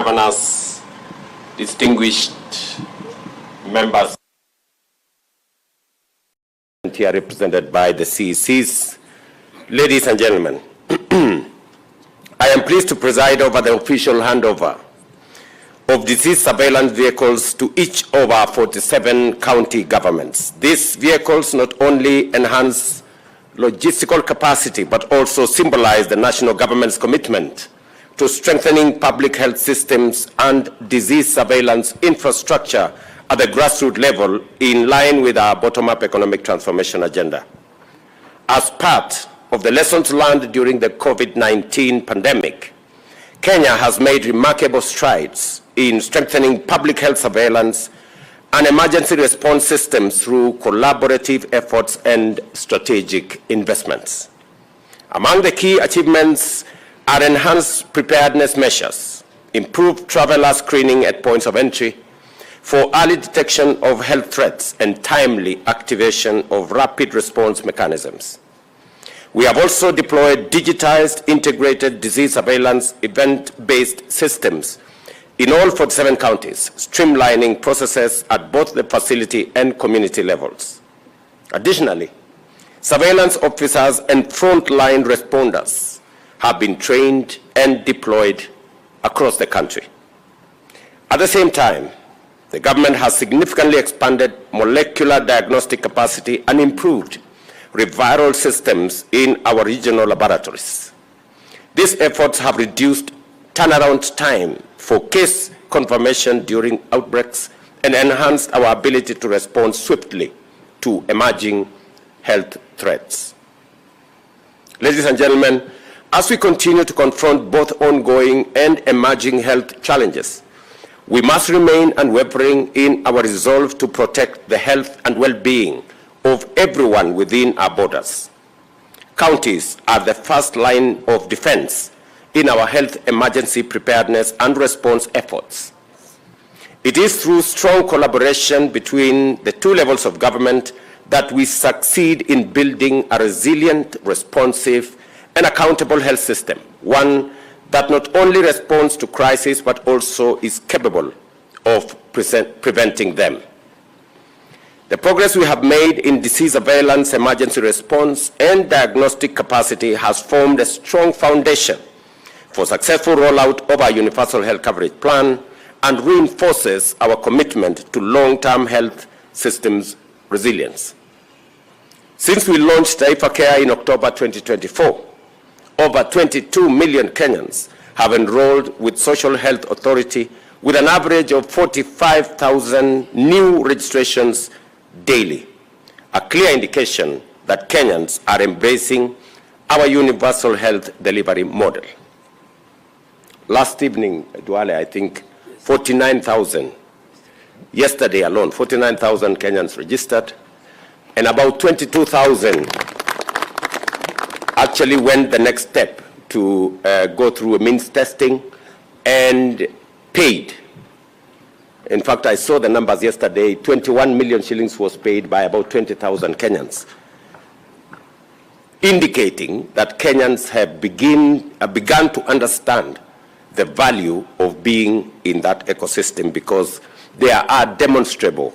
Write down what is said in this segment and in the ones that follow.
Governors, distinguished members here represented by the CECs, ladies and gentlemen, I am pleased to preside over the official handover of disease surveillance vehicles to each of our 47 county governments. These vehicles not only enhance logistical capacity but also symbolize the national government's commitment to strengthening public health systems and disease surveillance infrastructure at the grassroots level in line with our bottom-up economic transformation agenda. As part of the lessons learned during the COVID-19 pandemic, Kenya has made remarkable strides in strengthening public health surveillance and emergency response systems through collaborative efforts and strategic investments. Among the key achievements are enhanced preparedness measures, improved traveler screening at points of entry for early detection of health threats and timely activation of rapid response mechanisms. We have also deployed digitized integrated disease surveillance event-based systems in all 47 counties, streamlining processes at both the facility and community levels. Additionally, surveillance officers and frontline responders have been trained and deployed across the country. At the same time, the government has significantly expanded molecular diagnostic capacity and improved referral systems in our regional laboratories. These efforts have reduced turnaround time for case confirmation during outbreaks and enhanced our ability to respond swiftly to emerging health threats. Ladies and gentlemen, as we continue to confront both ongoing and emerging health challenges, we must remain unwavering in our resolve to protect the health and well-being of everyone within our borders. Counties are the first line of defense in our health emergency preparedness and response efforts. It is through strong collaboration between the two levels of government that we succeed in building a resilient, responsive, and accountable health system, one that not only responds to crises but also is capable of preventing them. The progress we have made in disease surveillance, emergency response, and diagnostic capacity has formed a strong foundation for successful rollout of our universal health coverage plan and reinforces our commitment to long-term health systems resilience. Since we launched Taifa Care in October 2024, over 22 million Kenyans have enrolled with Social Health Authority with an average of 45,000 new registrations daily, a clear indication that Kenyans are embracing our universal health delivery model. Last evening, Duale, I think 49,000, yesterday alone, 49,000 Kenyans registered, and about 22,000 actually went the next step to go through a means testing and paid. In fact, I saw the numbers yesterday. 21 million shillings was paid by about 20,000 Kenyans, indicating that Kenyans have begun to understand the value of being in that ecosystem because there are demonstrable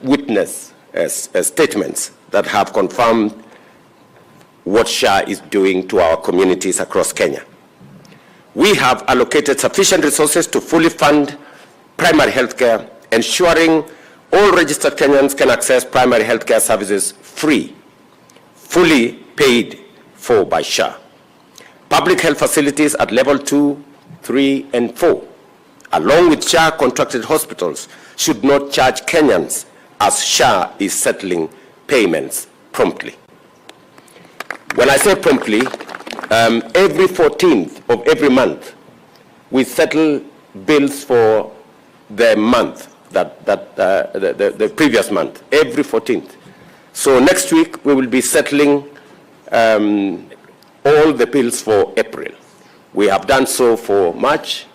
witness statements that have confirmed what SHA is doing to our communities across Kenya. We have allocated sufficient resources to fully fund primary health care, ensuring all registered Kenyans can access primary health care services free, fully paid for by SHA. Public health facilities at level 2, 3, and 4, along with SHA contracted hospitals, should not charge Kenyans as SHA is settling payments promptly. When I say promptly, every 14th of every month, we settle bills for the month, the previous month, every 14th. So next week, we will be settling all the bills for April. We have done so for March.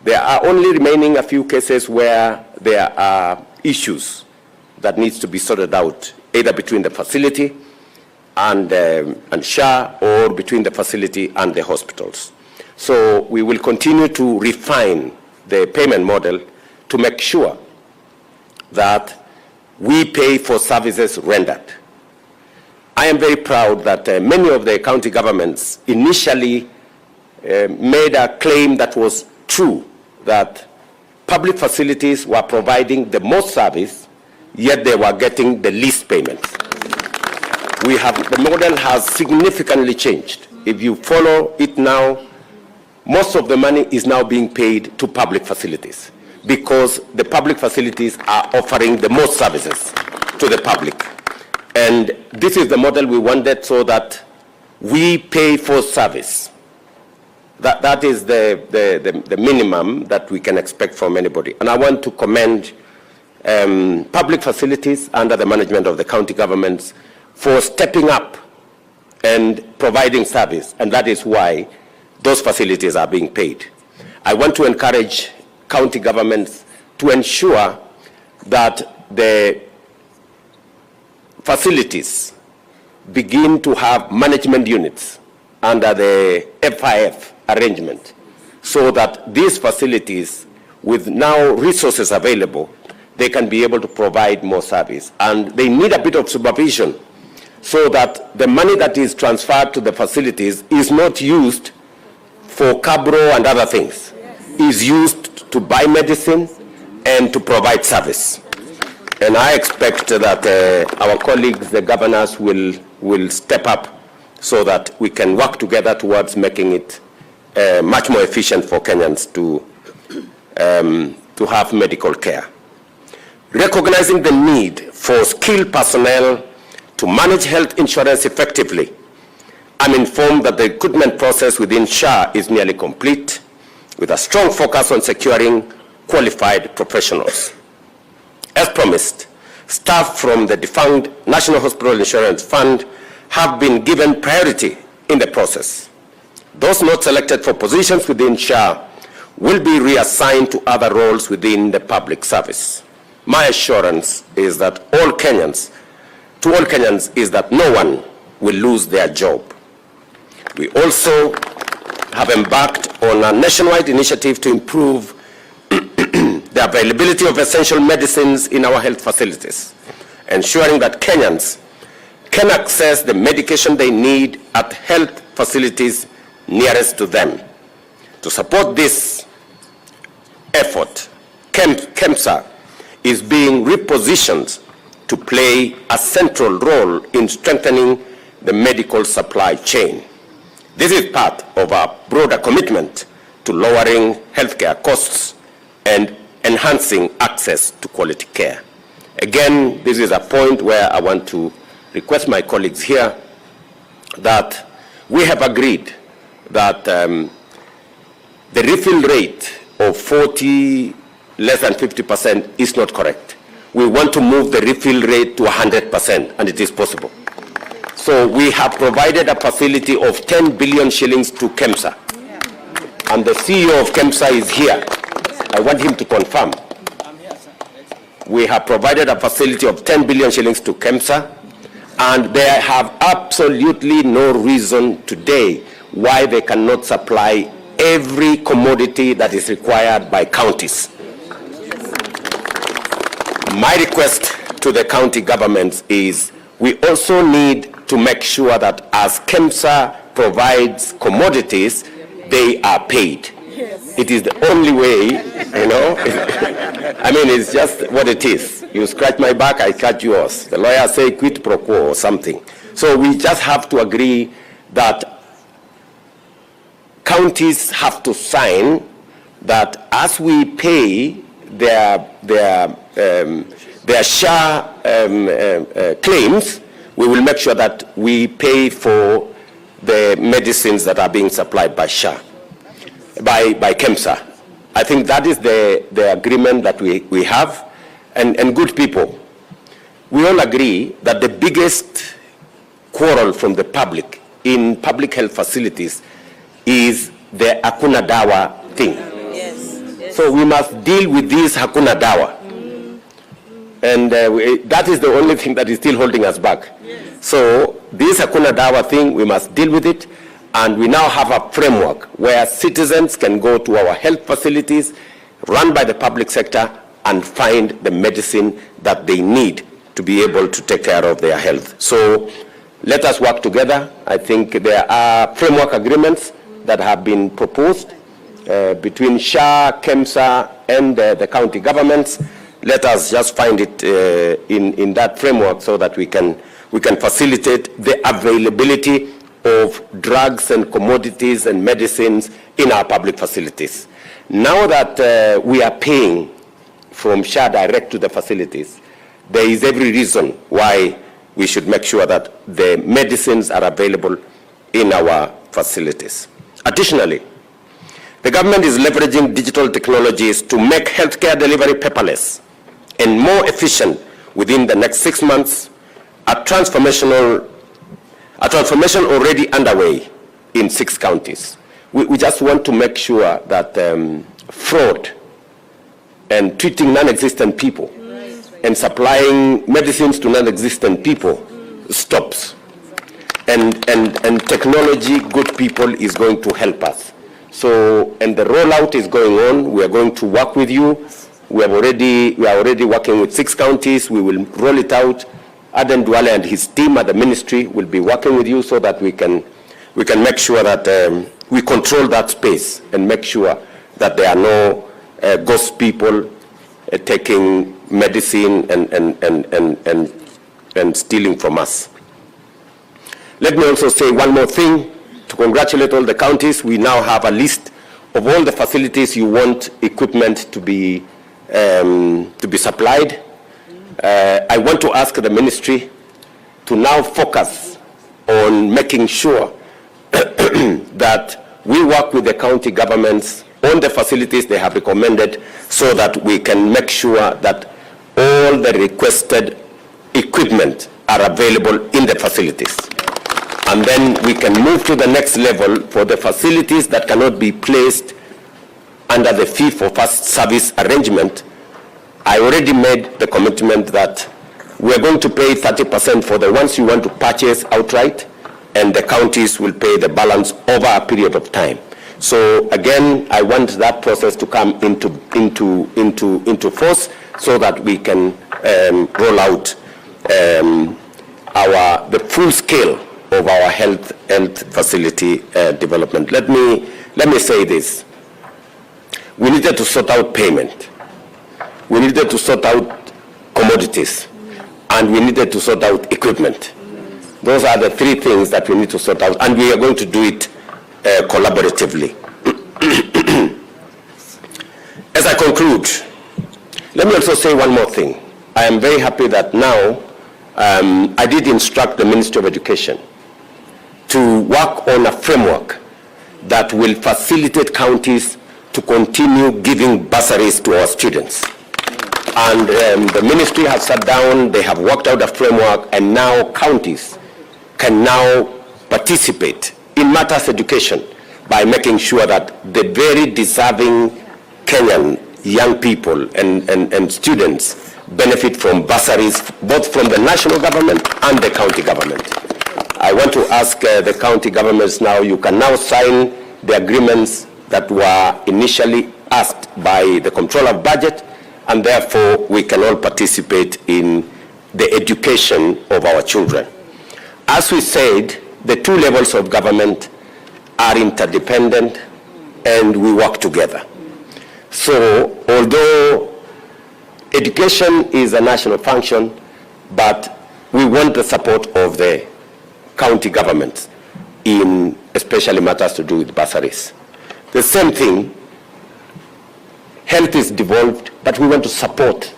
There are only remaining a few cases where there are issues that needs to be sorted out, either between the facility and SHA or between the facility and the hospitals. So we will continue to refine the payment model to make sure that we pay for services rendered. I am very proud that many of the county governments initially made a claim that was true, that public facilities were providing the most service, yet they were getting the least payments. The model has significantly changed. If you follow it now, most of the money is now being paid to public facilities because the public facilities are offering the most services to the public. And this is the model we wanted, so that we pay for service. That is the minimum that we can expect from anybody. And I want to commend public facilities under the management of the county governments for stepping up and providing service, and that is why those facilities are being paid. I want to encourage county governments to ensure that the facilities begin to have management units under the FIF arrangement, so that these facilities, with now resources available, they can be able to provide more service. And they need a bit of supervision so that the money that is transferred to the facilities is not used for cabro and other things, is used to buy medicine and to provide service. And I expect that our colleagues, the governors, will step up so that we can work together towards making it much more efficient for Kenyans to have medical care. Recognizing the need for skilled personnel to manage health insurance effectively, I'm informed that the recruitment process within SHA is nearly complete, with a strong focus on securing qualified professionals. As promised, staff from the defunct National Hospital Insurance Fund have been given priority in the process. Those not selected for positions within SHA will be reassigned to other roles within the public service. My assurance is that all Kenyans is that no one will lose their job. We also have embarked on a nationwide initiative to improve the availability of essential medicines in our health facilities, ensuring that Kenyans can access the medication they need at health facilities nearest to them. To support this effort, KEMSA is being repositioned to play a central role in strengthening the medical supply chain. This is part of our broader commitment to lowering healthcare costs and enhancing access to quality care. Again, this is a point where I want to request my colleagues here that we have agreed that the refill rate of 40, less than 50% is not correct. We want to move the refill rate to 100%, and it is possible. So we have provided a facility of 10 billion shillings to KEMSA. And the CEO of KEMSA is here. I want him to confirm. We have provided a facility of 10 billion shillings to KEMSA, and they have absolutely no reason today why they cannot supply every commodity that is required by counties. My request to the county governments is we also need to make sure that as KEMSA provides commodities, they are paid. Yes. It is the only way, you know. I mean, it's just what it is. You scratch my back, I scratch yours. The lawyers say quid pro quo or something. So we just have to agree that counties have to sign that as we pay their SHA claims, we will make sure that we pay for the medicines that are being supplied by SHA, by KEMSA. I think that is the agreement that we have. And good people, we all agree that the biggest quarrel from the public in public health facilities is the Hakuna Dawa thing. Yes. So we must deal with this Hakuna Dawa. And that is the only thing that is still holding us back. Yes. So this Hakuna Dawa thing, we must deal with it. And we now have a framework where citizens can go to our health facilities run by the public sector and find the medicine that they need to be able to take care of their health. So let us work together. I think there are framework agreements that have been proposed between SHA, KEMSA, and the county governments. Let us just find it in that framework so that we can facilitate the availability of drugs and commodities and medicines in our public facilities. Now that we are paying from SHA direct to the facilities, there is every reason why we should make sure that the medicines are available in our facilities. Additionally, the government is leveraging digital technologies to make healthcare delivery paperless and more efficient within the next 6 months. A transformation already underway in 6 counties. We just want to make sure that fraud and treating non-existent people and supplying medicines to non-existent people stops. And technology, good people, is going to help us. So, and the rollout is going on. We are going to work with you. We are already working with 6 counties. We will roll it out. Aden Duale and his team at the ministry will be working with you so that we can make sure that we control that space and make sure that there are no ghost people taking medicine and stealing from us. Let me also say one more thing to congratulate all the counties. We now have a list of all the facilities you want equipment to be supplied. I want to ask the ministry to now focus on making sure that we work with the county governments on the facilities they have recommended so that we can make sure that all the requested equipment are available in the facilities. And then we can move to the next level for the facilities that cannot be placed under the fee-for-first service arrangement. I already made the commitment that we are going to pay 30% for the ones you want to purchase outright, and the counties will pay the balance over a period of time. So again, I want that process to come into force so that we can roll out the full scale of our health facility development. Let me say this. We needed to sort out payment. We needed to sort out commodities, and we needed to sort out equipment. Those are the 3 things that we need to sort out, and we are going to do it collaboratively. As I conclude, let me also say one more thing. I am very happy that now I did instruct the Ministry of Education to work on a framework that will facilitate counties to continue giving bursaries to our students. And the ministry has sat down, they have worked out a framework, and now counties can now participate in matters education by making sure that the very deserving Kenyan young people and students benefit from bursaries, both from the national government and the county government. I want to ask the county governments now, you can now sign the agreements that were initially asked by the Comptroller of Budget, and therefore we can all participate in the education of our children. As we said, the 2 levels of government are interdependent and we work together. So although education is a national function, but we want the support of the county governments in especially matters to do with bursaries. The same thing, health is devolved, but we want to support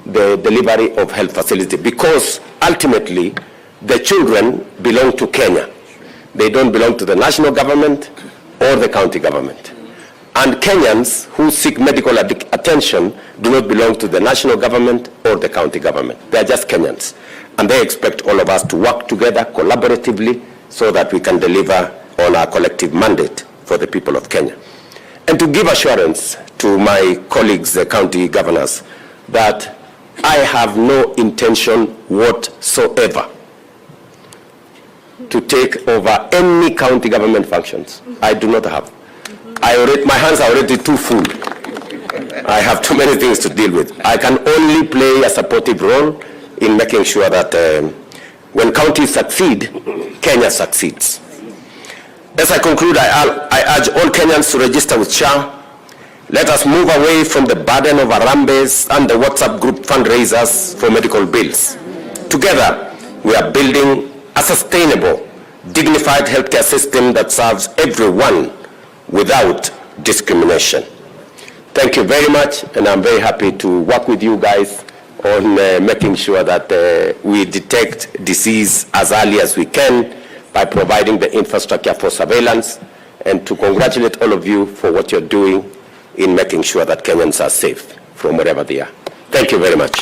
the delivery of health facility because ultimately the children belong to Kenya. They don't belong to the national government or the county government. And Kenyans who seek medical attention do not belong to the national government or the county government. They are just Kenyans. And they expect all of us to work together collaboratively so that we can deliver on our collective mandate for the people of Kenya. And to give assurance to my colleagues, the county governors, that I have no intention whatsoever to take over any county government functions. I do not have. My hands are already too full. I have too many things to deal with. I can only play a supportive role in making sure that when counties succeed, Kenya succeeds. As I conclude, I urge all Kenyans to register with SHA. Let us move away from the burden of Harambes and the WhatsApp group fundraisers for medical bills. Together, we are building a sustainable, dignified healthcare system that serves everyone without discrimination. Thank you very much, and I'm very happy to work with you guys on making sure that we detect disease as early as we can by providing the infrastructure for surveillance, and to congratulate all of you for what you're doing in making sure that Kenyans are safe from wherever they are. Thank you very much.